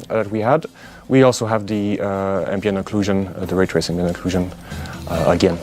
that we had. We also have the ambient occlusion, the ray tracing and occlusion, again,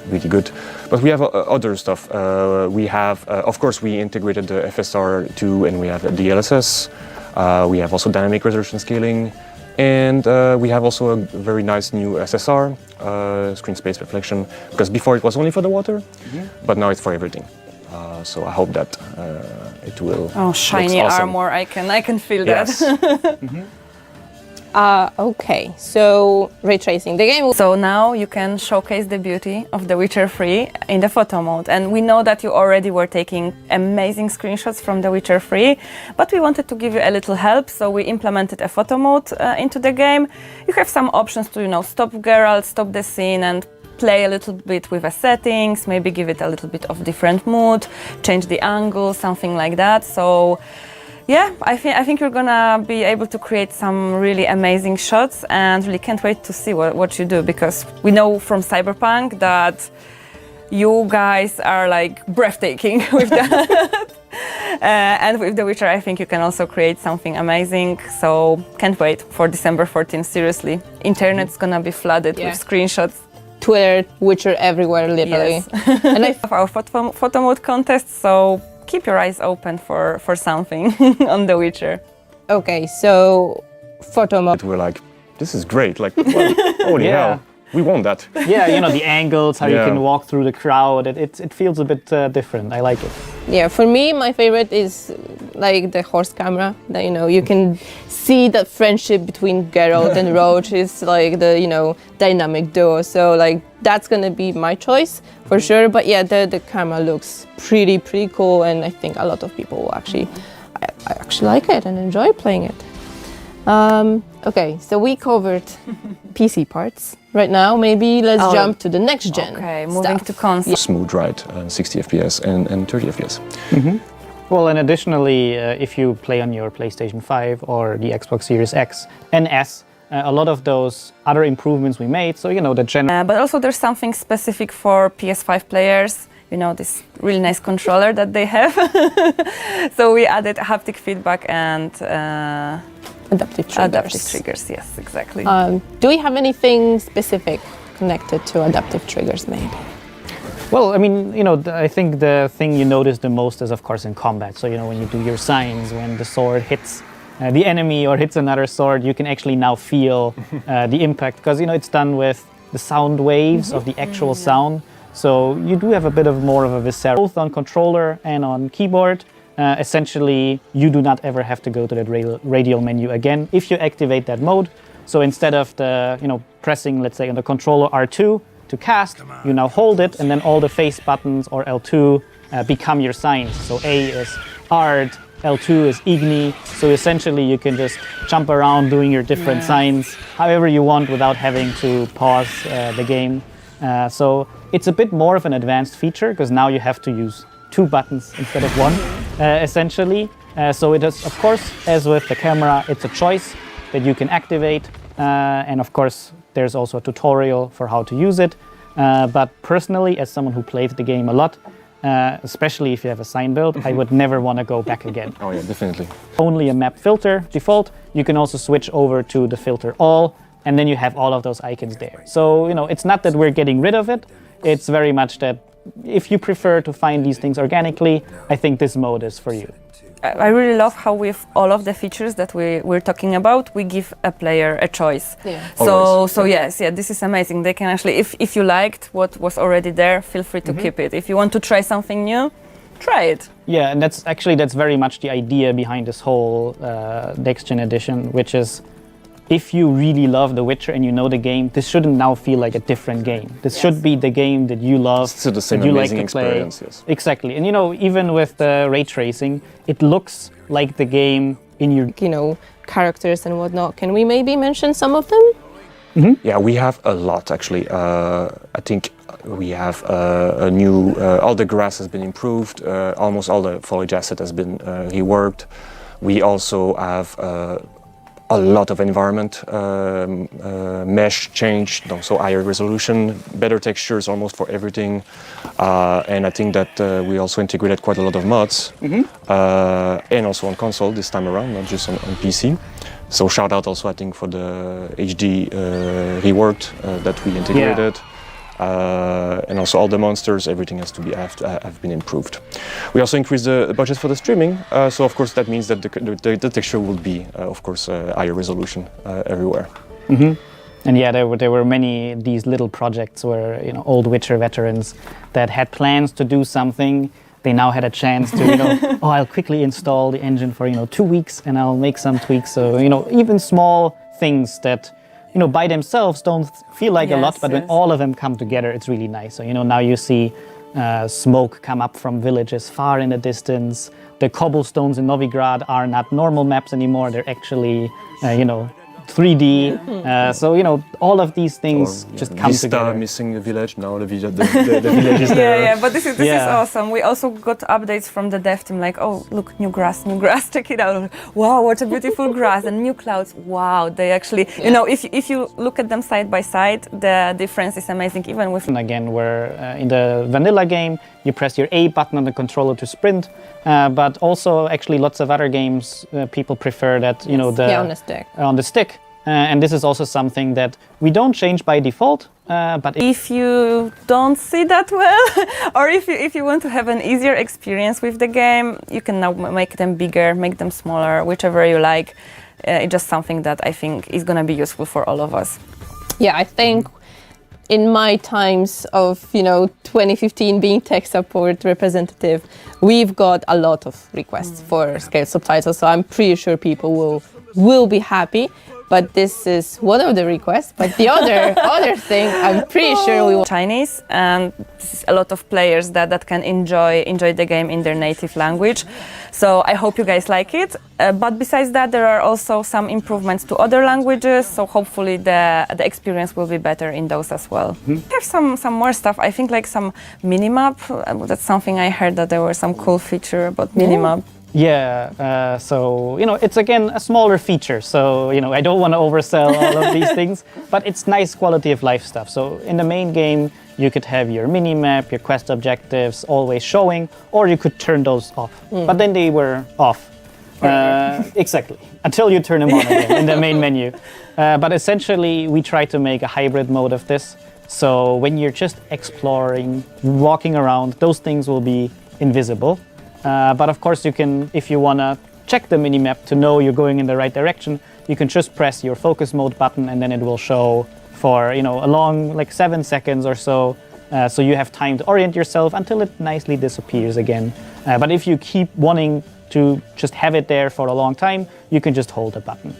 really good. But we have other stuff. We have, of course, we integrated the FSR2 and we have the DLSS. We have also dynamic resolution scaling. And we have also a very nice new SSR, screen space reflection, because before it was only for the water, but now it's for everything. So I hope that it will. Oh, shiny awesome. armor! I can feel yes. that. Okay, so ray tracing the game. So now you can showcase the beauty of The Witcher 3 in the photo mode. And we know that you already were taking amazing screenshots from The Witcher 3, but we wanted to give you a little help, so we implemented a photo mode into the game. You have some options to, stop Geralt, stop the scene, and play a little bit with the settings, maybe give it a little bit of different mood, change the angle, something like that. So yeah, I think you're gonna be able to create some really amazing shots, and really can't wait to see what you do, because we know from Cyberpunk that you guys are like breathtaking with that. And with The Witcher, I think you can also create something amazing. So can't wait for December 14th, seriously. Internet's gonna be flooded with screenshots. Twitter, Witcher everywhere, literally. Yes. And I have our photo mode contest, so keep your eyes open for something on The Witcher. Okay, so photo mode. We're like, this is great. Like, well, holy hell, we want that. Yeah, the angles, how you can walk through the crowd. It feels a bit different. I like it. Yeah, for me, my favorite is like the horse camera. That you can see that friendship between Geralt and Roach is like the dynamic duo. So like that's gonna be my choice for sure. But yeah, the camera looks pretty cool, and I think a lot of people will actually I actually like it and enjoy playing it. Okay, so we covered PC parts. Right now, maybe let's jump to the next gen. Okay, moving to console. Smooth ride, 60 FPS and 30 FPS. Well, and additionally, if you play on your PlayStation 5 or the Xbox Series X and S, a lot of those other improvements we made, so the general... But also there's something specific for PS5 players, this really nice controller that they have. So we added haptic feedback and adaptive triggers. Adaptive triggers, yes, exactly. Do we have anything specific connected to adaptive triggers, maybe? Well, I mean, I think the thing you notice the most is, of course, in combat. So, when you do your signs, when the sword hits the enemy or hits another sword, you can actually now feel the impact, because, it's done with the sound waves of the actual sound. So you do have a bit of more of a visceral, both on controller and on keyboard. Essentially, you do not ever have to go to that radial menu again if you activate that mode. So instead of pressing, let's say, on the controller R2 to cast, you now hold it, and then all the face buttons or L2 become your signs. So A is Art, L2 is Igni. So essentially, you can just jump around doing your different signs however you want without having to pause the game. So it's a bit more of an advanced feature, because now you have to use 2 buttons instead of 1, essentially. So it is, of course, as with the camera, it's a choice that you can activate. And of course, there's also a tutorial for how to use it. But personally, as someone who played the game a lot, especially if you have a sign build, I would never want to go back again. Oh yeah, definitely. Only a map filter default. You can also switch over to the filter all, and then you have all of those icons there. So, it's not that we're getting rid of it. It's very much that if you prefer to find these things organically, I think this mode is for you. I really love how with all of the features that we're talking about, we give a player a choice. Yeah. So yes, this is amazing. They can actually, if you liked what was already there, feel free to keep it. If you want to try something new, try it. Yeah, and that's very much the idea behind this whole next gen edition, which is, if you really love The Witcher and you know the game, this shouldn't now feel like a different game. This should be the game that you love, Still the same that you like amazing to play. experience, yes. Exactly. And even with the ray tracing, it looks like the game in your... characters and whatnot. Can we maybe mention some of them? Yeah, we have a lot, actually. I think we have a new... all the grass has been improved. Almost all the foliage asset has been reworked. We also have a lot of environment, mesh changed, so higher resolution, better textures almost for everything. And I think that we also integrated quite a lot of mods, and also on console this time around, not just on PC. So shout out also, I think, for the HD reworked that we integrated. And also all the monsters, everything has to be have been improved. We also increased the budget for the streaming, so of course that means that the texture will be, of course, higher resolution everywhere. And yeah, there were many these little projects where old Witcher veterans that had plans to do something. They now had a chance to, I'll quickly install the engine for 2 weeks and I'll make some tweaks. So even small things that by themselves don't feel like a lot, but when all of them come together, it's really nice. So, now you see smoke come up from villages far in the distance. The cobblestones in Novigrad are not normal maps anymore. They're actually, 3D. So, all of these things just come Vista together. missing a village, now the village is there. Yeah, but this is awesome. We also got updates from the dev team, like, oh, look, new grass, check it out. Wow, what a beautiful grass, and new clouds. Wow, they actually, if you look at them side by side, the difference is amazing, even with... And again, where in the vanilla game, you press your A button on the controller to sprint, but also actually lots of other games, people prefer that, on the stick. On the stick. And this is also something that we don't change by default, but if you don't see that well, or if you want to have an easier experience with the game, you can now make them bigger, make them smaller, whichever you like. It's just something that I think is going to be useful for all of us. Yeah, I think in my times of 2015 being tech support representative, we've got a lot of requests for scaled subtitles, so I'm pretty sure people will be happy. But this is one of the requests. But the other thing, I'm pretty sure we will. Chinese, and this is a lot of players that can enjoy the game in their native language. So I hope you guys like it. But besides that, there are also some improvements to other languages. So hopefully the experience will be better in those as well. We have some more stuff. I think like some minimap. That's something I heard, that there were some cool feature about minimap. Yeah, so, it's again a smaller feature, so, I don't want to oversell all of these things, but it's nice quality of life stuff. So in the main game, you could have your mini-map, your quest objectives always showing, or you could turn those off. But then they were off. Exactly, until you turn them on again in the main menu. But essentially, we try to make a hybrid mode of this. So when you're just exploring, walking around, those things will be invisible. But of course you can, if you want to check the minimap to know you're going in the right direction, you can just press your focus mode button and then it will show for, a long, like 7 seconds or so. So you have time to orient yourself until it nicely disappears again. But if you keep wanting to just have it there for a long time, you can just hold the button.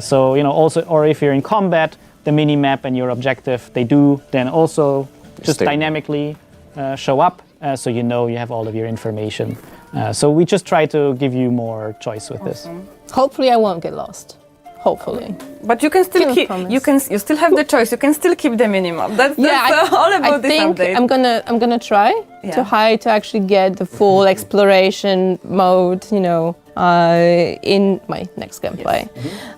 So, also, or if you're in combat, the minimap and your objective, they do then also just dynamically show up. So you have all of your information. So we just try to give you more choice with this. Hopefully I won't get lost. Hopefully. But you can still you still have the choice. You can still keep the minimap. That's all about this update. I'm gonna try to actually get the full exploration mode, in my next gameplay.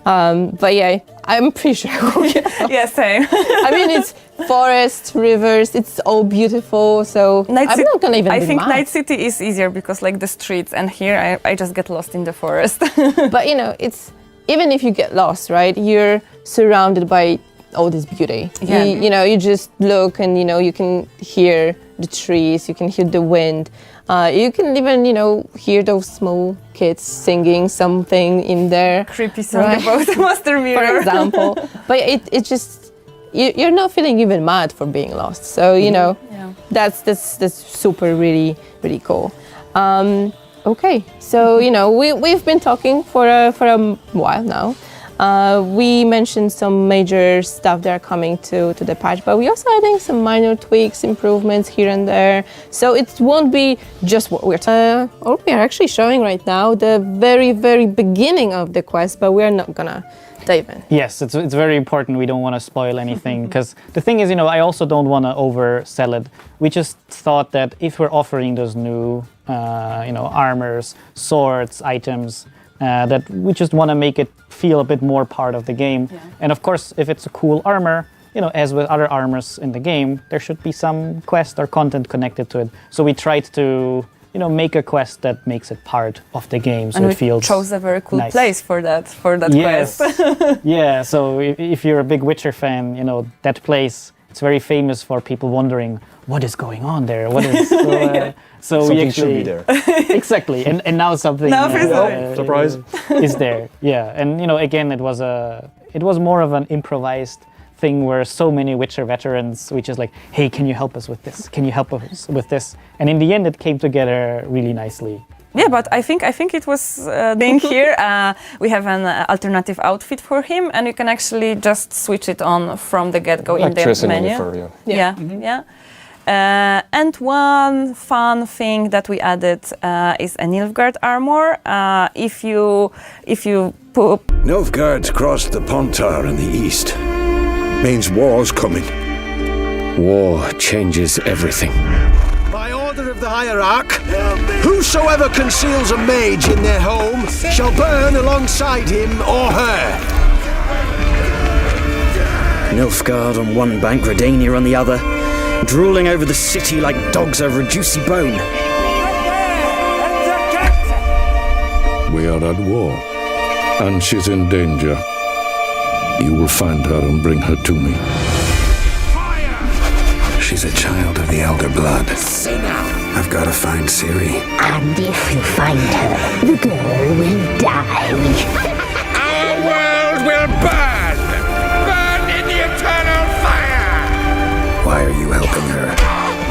But yeah, I'm pretty sure I will get lost. Yeah, same. I mean, it's forest, rivers, it's all beautiful, so I'm not gonna even I be think mad. Night City is easier because like the streets, and here I just get lost in the forest. But it's, even if you get lost, right, you're surrounded by all this beauty. Yeah. You just look and, you can hear the trees, you can hear the wind. You can even, hear those small kids singing something in there. Creepy song about the Master Mirror. For example. But it just, you're not feeling even mad for being lost. So, that's super, really, really cool. Okay, so, we've been talking for a while now. We mentioned some major stuff that are coming to the patch, but we're also adding some minor tweaks, improvements here and there. So it won't be just what we are actually showing right now the very, very beginning of the quest, but we're not gonna dive in. Yes, it's very important. We don't want to spoil anything because the thing is, I also don't want to oversell it. We just thought that if we're offering those new, armors, swords, items, that we just want to make it feel a bit more part of the game. And of course, if it's a cool armor, you know, as with other armors in the game, there should be some quest or content connected to it. So we tried to, you know, make a quest that makes it part of the game, so and it feels we chose a very cool nice. place for that Yes. quest. Yeah, so if you're a big Witcher fan, you know, that place, it's very famous for people wondering what is going on there. What is so we Something actually should be there. exactly, and now something Now it's Surprise. is there. Yeah, and you know, again, it was more of an improvised thing where so many Witcher veterans, we just like, hey, can you help us with this? Can you help us with this? And in the end, it came together really nicely. Yeah, but I think it was being here. We have an alternative outfit for him, and you can actually just switch it on from the get-go in the Dress in menu. the fur, yeah. Yeah. And one fun thing that we added is a Nilfgaard armor. If you put Nilfgaard's crossed the Pontar in the east. Means war's coming. War changes everything. By order of the hierarch, whosoever conceals a mage in their home shall burn alongside him or her. Nilfgaard on one bank, Redania on the other, drooling over the city like dogs over a juicy bone. We are at war, and she's in danger. You will find her and bring her to me. She's a child of the Elder Blood. I've got to find Ciri. And if you find her, the girl will die. Our world will burn! Burn in the eternal fire! Why are you helping her?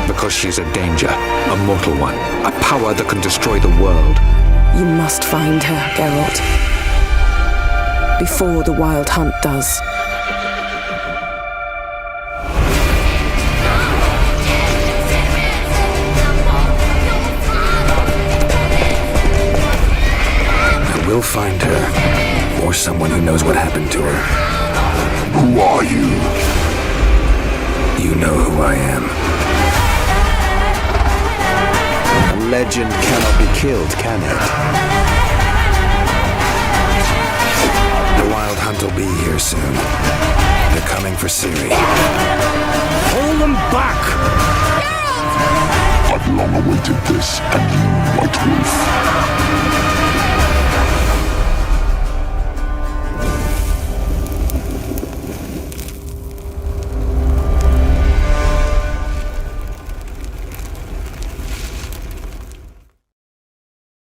Because she's a danger, a mortal one, a power that can destroy the world. You must find her, Geralt. Before the Wild Hunt does. I will find her, or someone who knows what happened to her. Who are you? You know who I am. A legend cannot be killed, can it? The Wild Hunt will be here soon. They're coming for Ciri. Hold them back! I've long awaited this, and you, White Wolf,